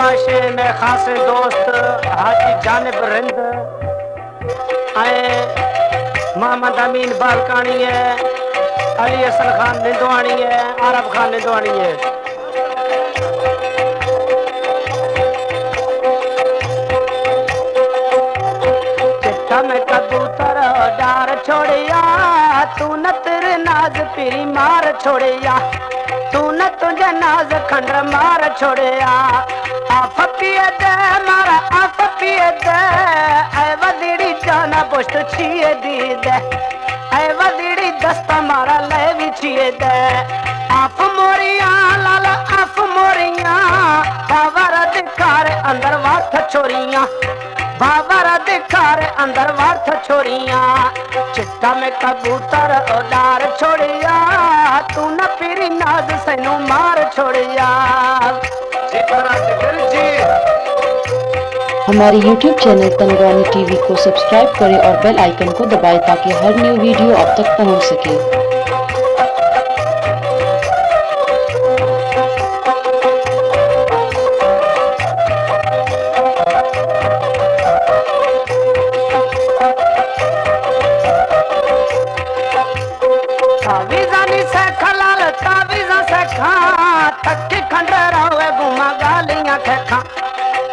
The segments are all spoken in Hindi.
फरमाशे में खास दोस्त हाजी जानिब रिंद आए मोहम्मद अमीन बालकानी है, अली असल खान निंदवानी है, आरब खान निंदवानी है। चिट्टा में कबूतर डार छोड़िया, तू न तेरे नाज पीरी मार छोड़िया, तू न तुझे नाज खंडर मार छोड़िया। आप पिए दे मारा आप पिए दे, ऐ वदीड़ी जाना पुष्ट छिए दी दे, ऐ वदीड़ी दस्ता मारा ले भी छिए दे। आप मोरिया लाला आप मोरिया, बाबर दिखार अंदर वाथ छोरिया, बाबर दिखार अंदर वाथ छोरिया। चिट्टा में कबूतर उडार छोड़िया, तू न पीरी नाज सैनू मार छोड़िया। हमारे YouTube चैनल तनवानी टीवी को सब्सक्राइब करें और बेल आइकन को दबाएं ताकि हर न्यू वीडियो आप तक पहुंच सके। थके खंडर रोवे गुमा गालियां खा,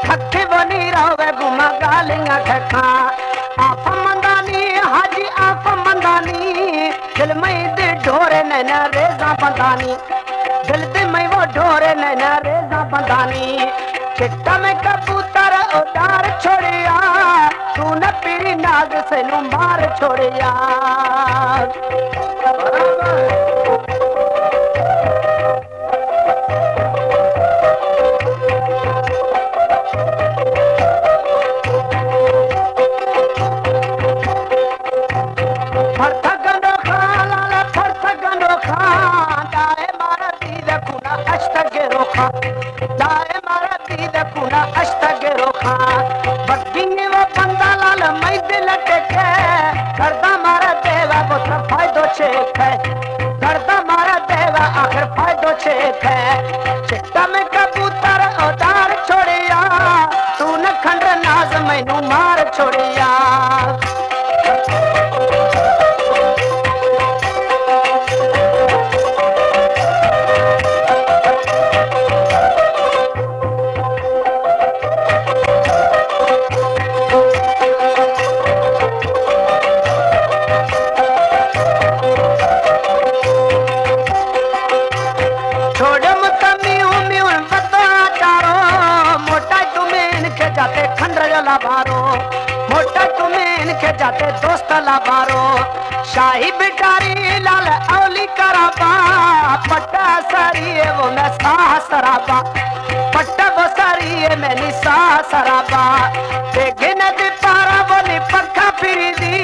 थके बनी रोवे गुमा गालियां खा। आप मंदानी हाजी आप मंदानी, दिल में दे ढोरे नैना रेजा बंदानी, दिल दे में वो ढोरे नैना रेजा बंदानी। चिट्टा में कबूतर उडार छोड़िया, तू न पीरी नाग से नु मार छोड़िया। जाए मारा दीद कुना अष्टगे रोखा, बग्गिंगे वो बंदा लाल मैं दिल टेके, करदा मारा देवा पुत्र फायदो चेक है, करदा मारा देवा आखिर फायदो चेक है। चिट्टा में कबूतर उडार छोड़िया, तू न खंडर नाज मैनू मार छोड़िया। लाबारो मोटा तुम्हें इनके जाते दोस्त लाबारो, शाही बिटारी लाल औली कराबा, पट्टा सरिये वो मैं साह सराबा, पट्टा वो सरिये मैंने साह सराबा। देखे नदी पारा बोली पक्का फिरी दी,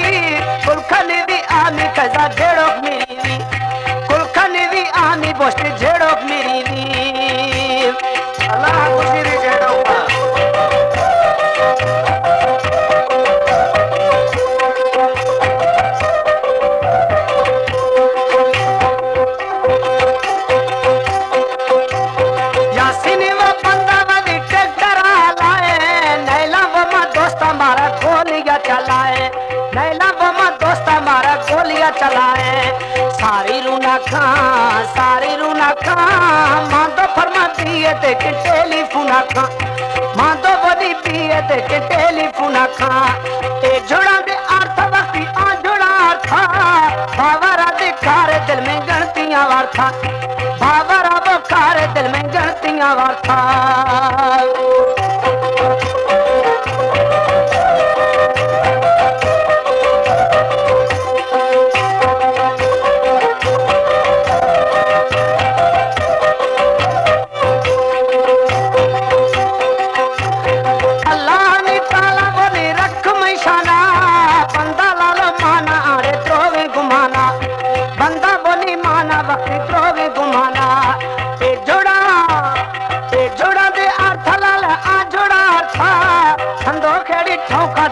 कुलखनी दी आमी कजा जेड़ोक मिरी दी, कुलखनी दी आमी बोस्टी जेड़ोक मिरी दी। अल्लाह खुशी जेड़ोक चलाए, नैला बमा दोस्त हमारा गोलियां चलाए। सारी रूना खा मां तो फरमा पिए थे कि टेलीफोन खा, मां तो बड़ी पिए थे कि टेलीफोन खा। ते जोड़ा दे अर्थ वक्ती आ जोड़ा था, बावरा दिखारे दिल में गणतियां वार था, बावरा बुखारे दिल में गणतियां वार था।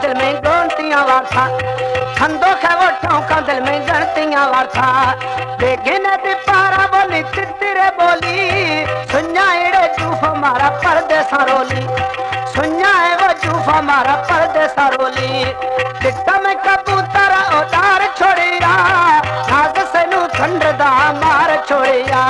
दिल में गणतियां वार था, खंदो खे वो ठोका दिल में गणतियां वार था। बेगिने दी पारा बोली तिरे बोली, सुन्या एड़े जूफ मारा परदेसा रोली सुनिया है वो जूफा मारा परदेसा रोली चिट्टा में कबूतर उतार छोड़िया नाग से नू खंडदा मार छोड़िया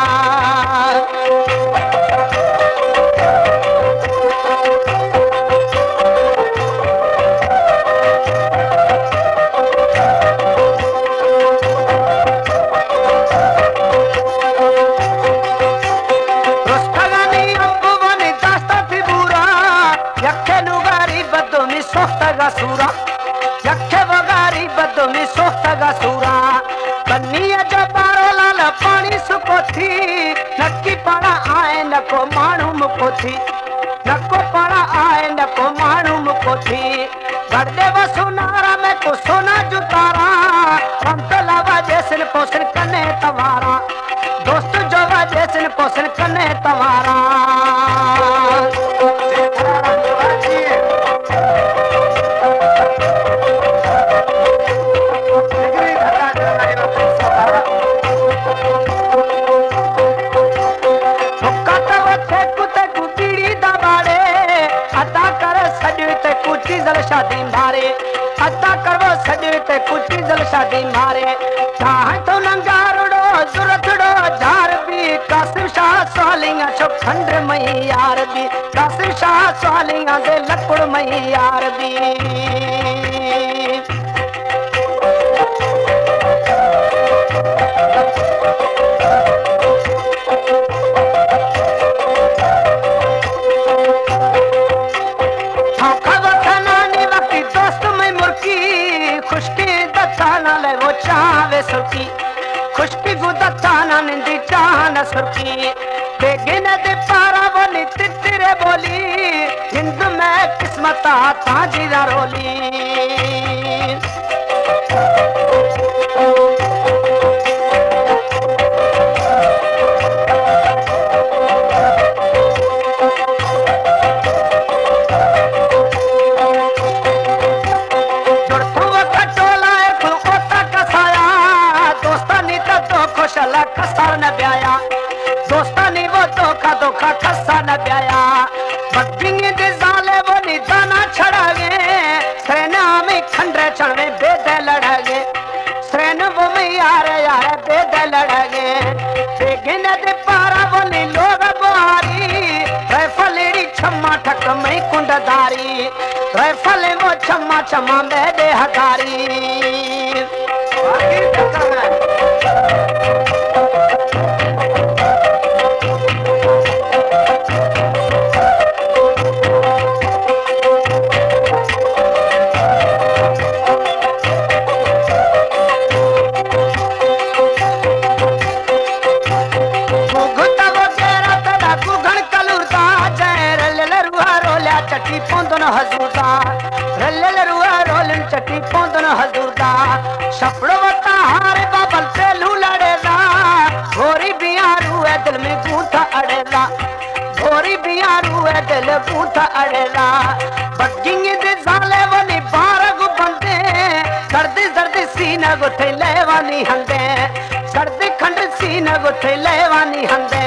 सूरा यखे वगारी बदो में सोफ्ता सूरा बन्निया जो बारो लाल पानी सुकोथी नक्की पड़ा आए नको मानू मुकोथी नको पड़ा आए नको मानू मुकोथी गड़दे वो सुनारा में को सोना जुतारा हम तो लावा जैसे पोषण कने तवारा दोस्त जो वा जैसे पोषण कने तवारा शादी मारे अदा करवो सजे ते कुछ जल शादी मारे चाहे तो नंगारुड़ो जुरतड़ो झार भी कासिम शाह स्वालिंगा छो खंड मई यार भी कासिम शाह स्वालिंगा दे लकुड़ मई यार भी सुखी खुशकी गुदताना निंदी चाहना सुखी बेगिन दे पारा बोली तितरे बोली हिंद में किस्मता ताजीरा रोली खसा न ब्याया दोस्तानी वो धोखा धोखा खसा न ब्याया बद्दिंग दे जाले वो निदाना छड़ागे सेना में खंडरे चढ़वे बेदे लड़ागे सेना वो में यार यार बेदे लड़ागे बेगिन दे पारा बोली लोग बुहारी राइफलेरी छम्मा ठक में कुंडदारी राइफले वो छम्मा छम्मा बेदे हकारी चटी पोंदन हजूरदा रल्ले रुआ रोलन चटी पोंदन हजूरदा सपड़ो वता हारे बाबल पेलू लड़ेदा गोरी बियारू है दिल में गूंथा अड़ेला गोरी बियारू है दिल गूंथा अड़ेला बग्गिंग दे जाले वनी बारग बंदे सर्दी सर्दी सीना गुथे लेवानी हंदे सर्दी खंड सीना गुथे लेवानी हंदे